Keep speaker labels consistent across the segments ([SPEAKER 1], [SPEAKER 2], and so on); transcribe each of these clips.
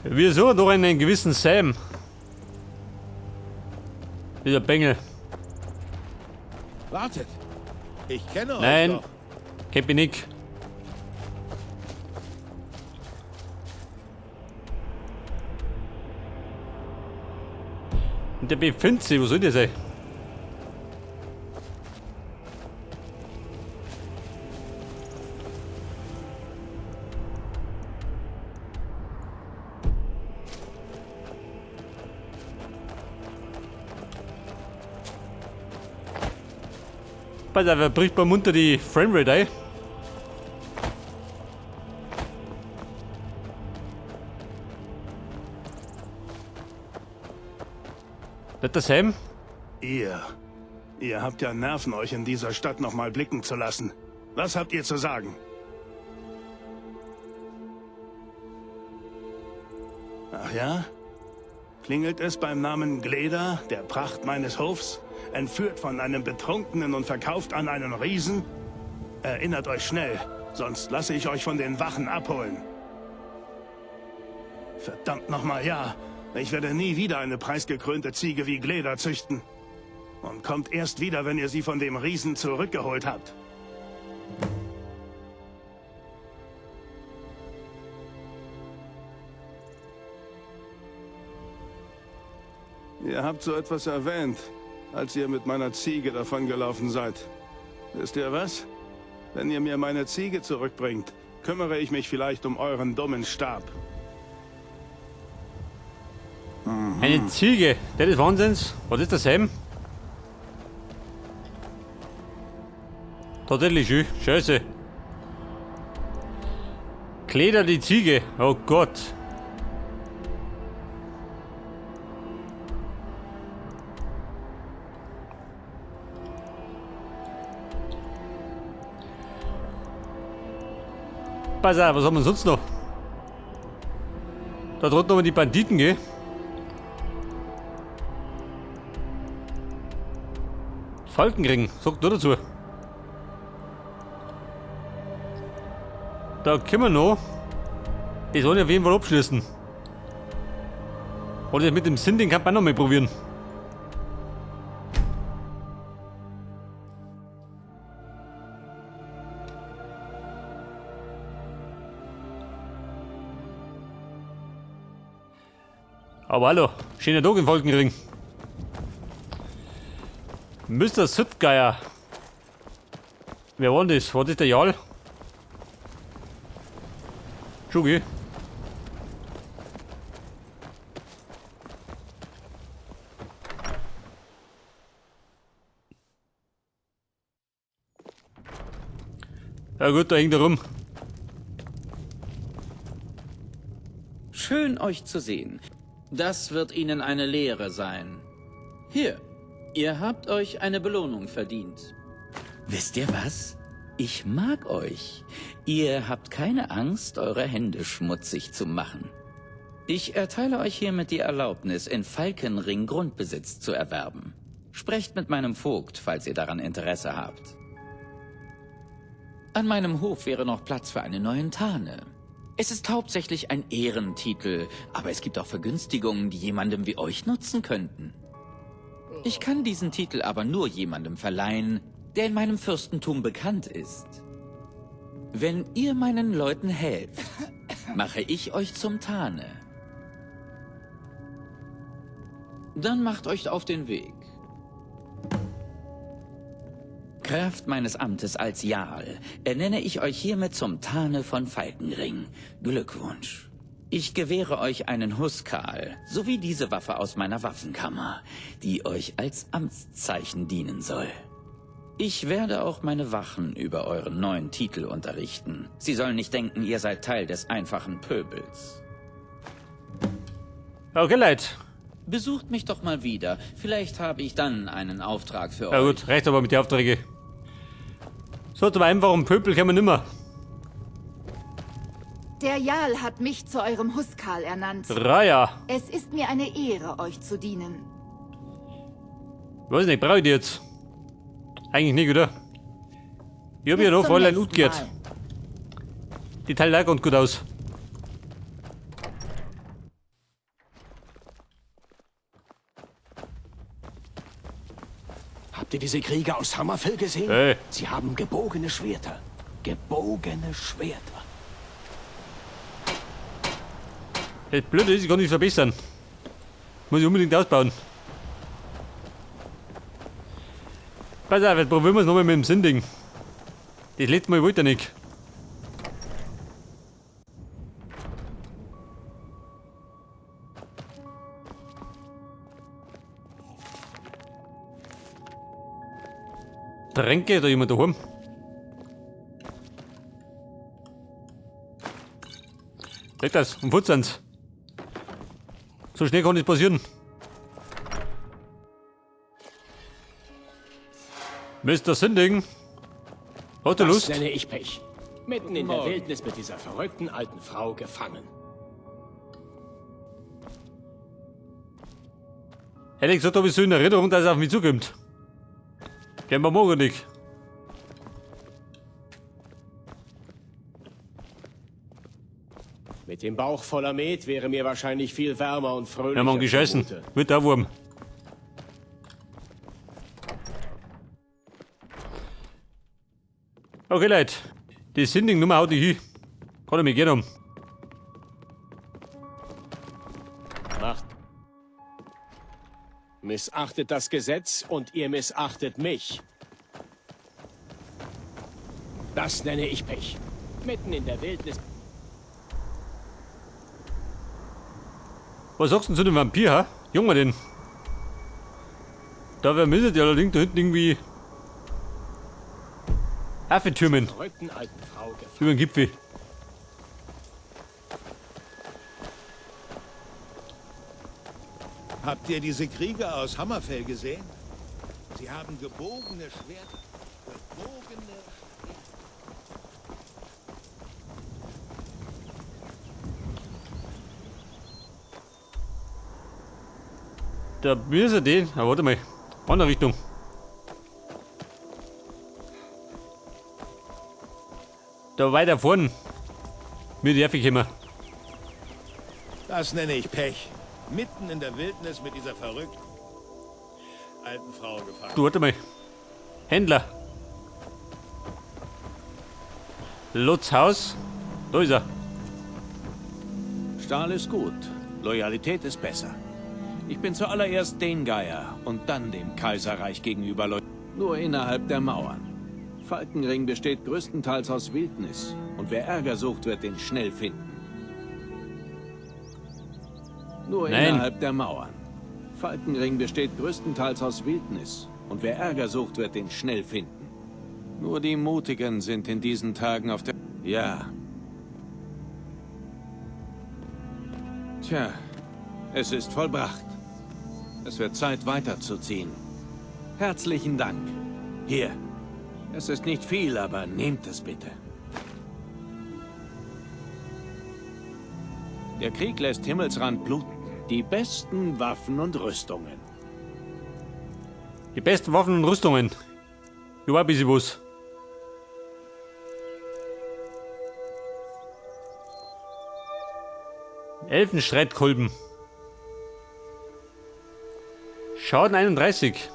[SPEAKER 1] Wir suchen doch einen gewissen Sam. Dieser Bengel.
[SPEAKER 2] Wartet! Ich kenne euch
[SPEAKER 1] Nein,
[SPEAKER 2] doch.
[SPEAKER 1] kennt mich nicht. Und der befindet sich, wo soll der sein? Pass auf, er bricht beim Munter die Framerate ein. Nicht der Sam?
[SPEAKER 3] Ihr habt ja Nerven, euch in dieser Stadt nochmal blicken zu lassen. Was habt ihr zu sagen? Ach ja? Klingelt es beim Namen Gleda, der Pracht meines Hofs? Entführt von einem Betrunkenen und verkauft an einen Riesen? Erinnert euch schnell, sonst lasse ich euch von den Wachen abholen. Verdammt nochmal, ja. Ich werde nie wieder eine preisgekrönte Ziege wie Gleda züchten. Und kommt erst wieder, wenn ihr sie von dem Riesen zurückgeholt habt. Ihr habt so etwas erwähnt, als ihr mit meiner Ziege davongelaufen seid. Wisst ihr was? Wenn ihr mir meine Ziege zurückbringt, kümmere ich mich vielleicht um euren dummen Stab.
[SPEAKER 1] Eine Ziege, der des Wahnsinns. Was ist der Sam? Tatsächlich schön. Scheiße. Gleda die Ziege. Oh Gott. Pass auf, was haben wir sonst noch? Da drunten nochmal die Banditen, gell? Falkenring, sagt nur dazu. Da können wir noch. Die sollen ja auf jeden Fall abschließen. Oder mit dem Sinn, den kann man noch mal probieren. Aber hallo, schöner Tag im Falkenring. Mr. Südgeier. Wer war denn das? War das der Jarl? Schugi. Ja gut, da hängt er rum.
[SPEAKER 4] Schön, euch zu sehen. Das wird Ihnen eine Lehre sein. Hier, ihr habt euch eine Belohnung verdient. Wisst ihr was? Ich mag euch. Ihr habt keine Angst, eure Hände schmutzig zu machen. Ich erteile euch hiermit die Erlaubnis, in Falkenring Grundbesitz zu erwerben. Sprecht mit meinem Vogt, falls ihr daran Interesse habt. An meinem Hof wäre noch Platz für einen neuen Tane. Es ist hauptsächlich ein Ehrentitel, aber es gibt auch Vergünstigungen, die jemandem wie euch nutzen könnten. Ich kann diesen Titel aber nur jemandem verleihen, der in meinem Fürstentum bekannt ist. Wenn ihr meinen Leuten helft, mache ich euch zum Tane. Dann macht euch auf den Weg. Kraft meines Amtes als Jarl ernenne ich euch hiermit zum Tane von Falkenring. Glückwunsch. Ich gewähre euch einen Huskal, sowie diese Waffe aus meiner Waffenkammer, die euch als Amtszeichen dienen soll. Ich werde auch meine Wachen über euren neuen Titel unterrichten. Sie sollen nicht denken, ihr seid Teil des einfachen Pöbels.
[SPEAKER 1] Okay, Leute.
[SPEAKER 4] Besucht mich doch mal wieder. Vielleicht habe ich dann einen Auftrag für euch.
[SPEAKER 1] Ja gut, reicht aber mit den Aufträgen. So, zum einfachen Pöbel können wir nimmer.
[SPEAKER 5] Der Jarl hat mich zu eurem Huskal ernannt.
[SPEAKER 1] Raya.
[SPEAKER 5] Es ist mir eine Ehre, euch zu dienen.
[SPEAKER 1] Weiß nicht, brauche ich die jetzt? Eigentlich nicht, oder? Ich hab ja
[SPEAKER 5] Bis
[SPEAKER 1] noch
[SPEAKER 5] zum
[SPEAKER 1] voll ein
[SPEAKER 5] nächsten
[SPEAKER 1] Loot gehört.
[SPEAKER 5] Mal.
[SPEAKER 1] Die Teile auch ganz gut aus.
[SPEAKER 6] Habt ihr diese Krieger aus Hammerfell gesehen?
[SPEAKER 1] Hey.
[SPEAKER 6] Sie haben gebogene Schwerter. Gebogene Schwerter.
[SPEAKER 1] Das Blöde ist, ich kann nicht verbessern. Muss ich unbedingt ausbauen. Pass auf, jetzt probieren wir es nochmal mit dem Sinding. Das letzte Mal wollte er nicht. Tränke, da jemand daheim? Weg das, und Futzans. So schnell kann das passieren. Mr. Sinding. Hast du Lust?
[SPEAKER 6] Das nenne ich Pech. Mitten in der Wildnis mit dieser verrückten alten Frau gefangen.
[SPEAKER 1] Hätte ich gesagt, habe ich so in Erinnerung, dass es auf mich zukommt. Gehen wir morgen nicht.
[SPEAKER 6] Mit dem Bauch voller Met wäre mir wahrscheinlich viel wärmer und fröhlicher.
[SPEAKER 1] Wir haben gescheißen.
[SPEAKER 6] zumute.
[SPEAKER 1] Wird der Wurm. Okay, Leute. Die Sinding-Nummer haut ich hin. Kann ich mich gerne um.
[SPEAKER 6] Macht. Missachtet das Gesetz und ihr missachtet mich. Das nenne ich Pech. Mitten in der Wildnis.
[SPEAKER 1] Was sagst du denn zu dem Vampir, ha? Junge, den. Da müssen die allerdings da hinten irgendwie Affentürmen
[SPEAKER 6] Verrückten alten Frau gefangen.
[SPEAKER 1] über den Gipfel.
[SPEAKER 2] Habt ihr diese Krieger aus Hammerfell gesehen? Sie haben gebogene Schwerter. Gebogene Schwerter.
[SPEAKER 1] Da müssen den. Aber warte mal. Andere Richtung. Da weiter vorn. Mit der kommen.
[SPEAKER 2] Das nenne ich Pech. Mitten in der Wildnis mit dieser verrückten alten Frau gefangen.
[SPEAKER 1] Du, warte mal. Händler. Lutz Haus. Da ist er.
[SPEAKER 7] Stahl ist gut, Loyalität ist besser. Ich bin zuallererst Dengeier und dann dem Kaiserreich gegenüber nur innerhalb der Mauern. Falkenring besteht größtenteils aus Wildnis und wer Ärger sucht, wird den schnell finden. Nur
[SPEAKER 1] Nein.
[SPEAKER 7] innerhalb der Mauern. Falkenring besteht größtenteils aus Wildnis und wer Ärger sucht, wird den schnell finden. Nur die Mutigen sind in diesen Tagen auf der... Ja. Tja, es ist vollbracht. Es wird Zeit, weiterzuziehen. Herzlichen Dank. Hier. Es ist nicht viel, aber nehmt es bitte. Der Krieg lässt Himmelsrand bluten. Die besten Waffen und Rüstungen.
[SPEAKER 1] Die besten Waffen und Rüstungen. Du ein bisschen was. Elfenstreitkolben. Schaden 31.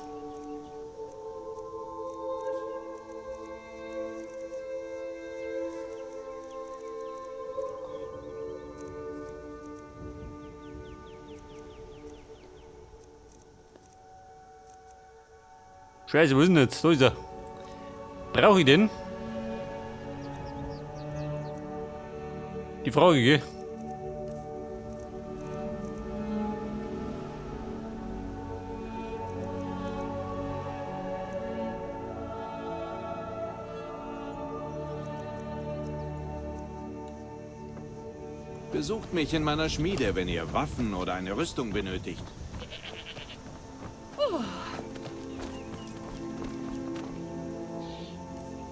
[SPEAKER 1] Scheiße, wo ist denn jetzt? Da ist er. Brauche ich den? Die Frage, gell?
[SPEAKER 7] Besucht mich in meiner Schmiede, wenn ihr Waffen oder eine Rüstung benötigt.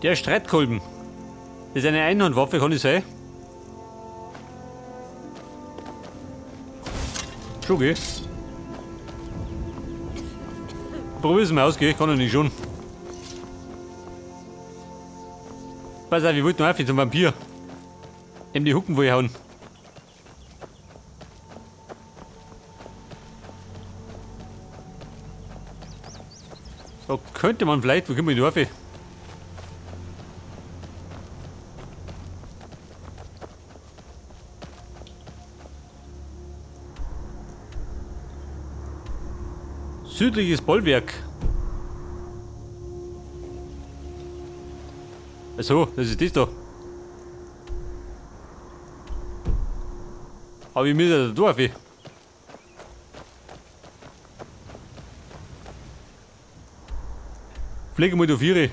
[SPEAKER 1] Der Streitkolben. Das ist eine Einhandwaffe, kann ich sein? Schon, gell? Probier's mal aus, gell? Kann er nicht schon. Pass auf, ich wollte noch auf zum Vampir. Dem die Hucken hauen. Da könnte man vielleicht, wo kommen wir in die Dorfe? Südliches Bollwerk. Achso, das ist das da. Aber ich muss ja da drauf. Fliege mal da 4.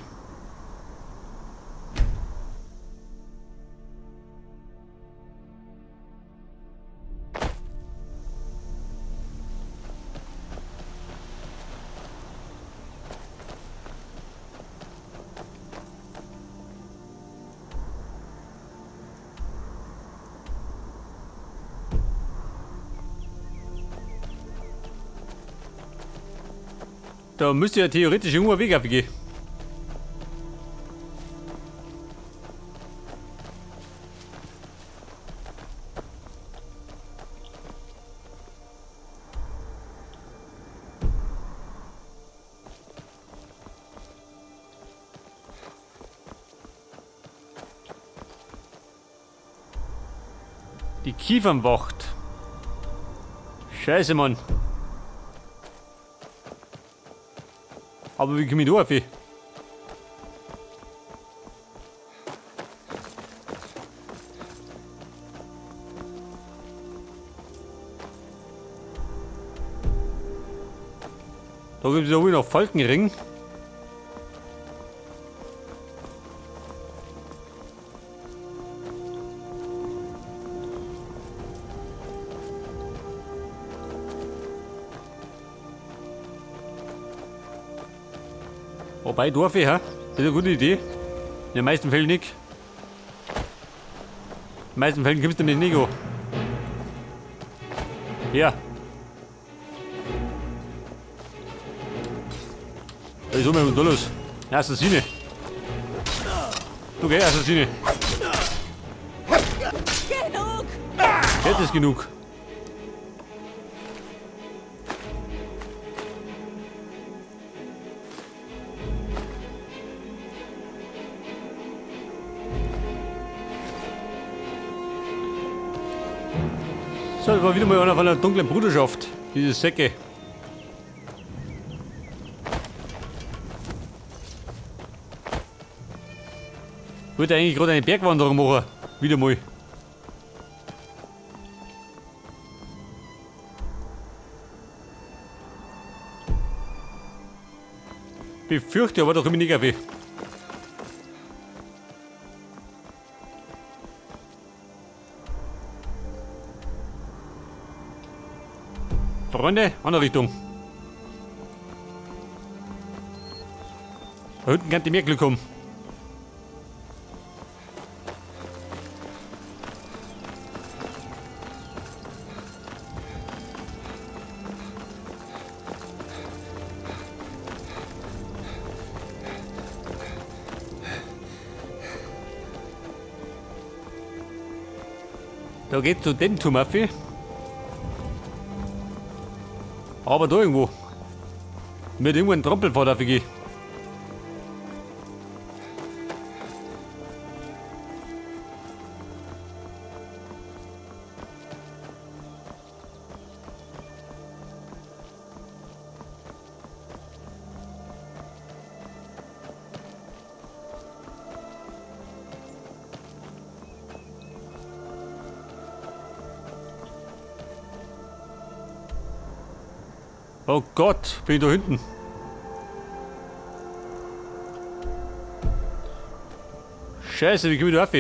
[SPEAKER 1] Da müsste ja theoretisch irgendwo ein Weg abgehen. Die Kiefernwacht. Scheiße, Mann. Aber wie komme ich da rauf? Da gibt es ja wohl noch Falkenring. Wobei, Dorfe, ja? Das ist eine gute Idee. In den meisten Fällen nicht. In den meisten Fällen kommst du nicht an. Ja. Was ist da los? Assassine. Du geh, Assassine.
[SPEAKER 8] Genug!
[SPEAKER 1] Jetzt ist genug. So, das war wieder mal einer von der dunklen Bruderschaft. Diese Säcke. Ich wollte eigentlich gerade eine Bergwanderung machen. Wieder mal. Befürchte, aber da komme ich nicht auf. Freunde, andere Richtung. Da hinten kann die mehr Glück haben. Da geht's zu den Turmaffi. Aber da irgendwo. Mit irgendwo ein Trampelpfad aufgehen. Oh Gott, bin ich da hinten? Scheiße, wie komme ich da rauf?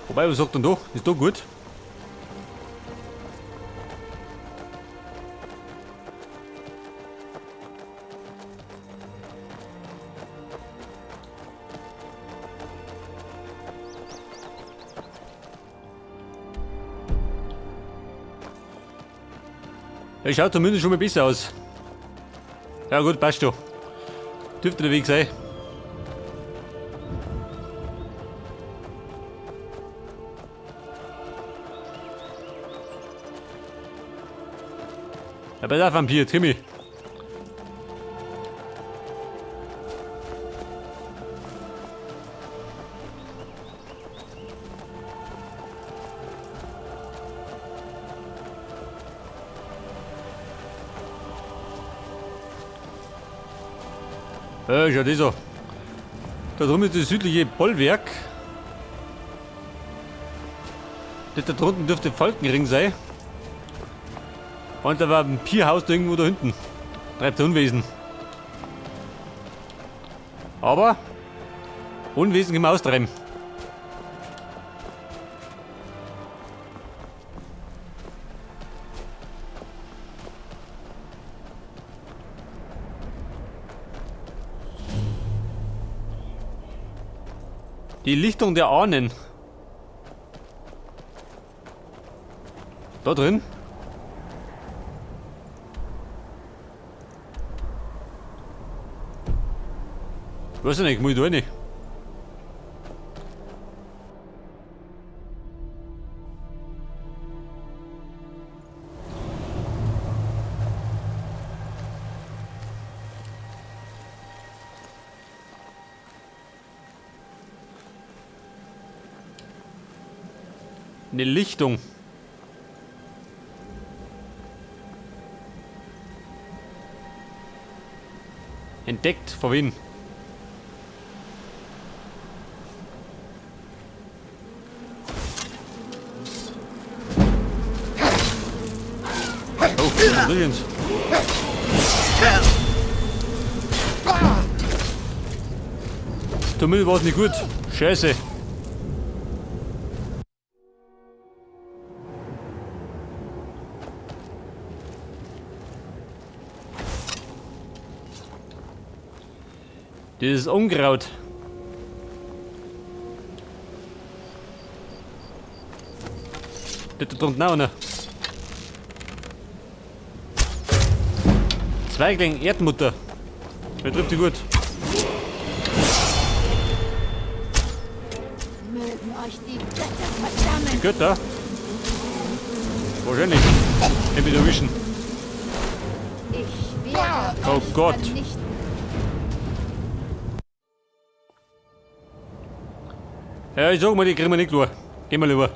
[SPEAKER 1] Wobei, was sagt denn da? Ist da gut? Er schaut zumindest schon mal besser aus. Ja gut, passt schon. Dürfte der Weg sein. Ja, pass auf, Vampir, jetzt komm ich. Ja, schau das an. Da drüben ist das südliche Bollwerk. Das da drunten dürfte Falkenring sein. Und da war ein Pierhaus da irgendwo da hinten. Treibt Unwesen. Aber Unwesen können wir austreiben. Die Lichtung der Ahnen. Da drin. Weiß ich nicht, muss ich da rein? Eine Lichtung. Entdeckt, vor wen? Oh, übrigens. Der Müll war nicht gut. Scheiße. Dieses Unkraut. Das da drunten auch noch. Zweigling Erdmutter. Wer trifft die gut?
[SPEAKER 5] Mögen euch die Götter verdammen.
[SPEAKER 1] Die Götter? Wahrscheinlich. Ich will erwischen.
[SPEAKER 5] Ich werde
[SPEAKER 1] Oh
[SPEAKER 5] euch
[SPEAKER 1] Gott.
[SPEAKER 5] vernichten.
[SPEAKER 1] Ja, ich sag mal, die kriegen wir nicht klar. Gehen wir lieber.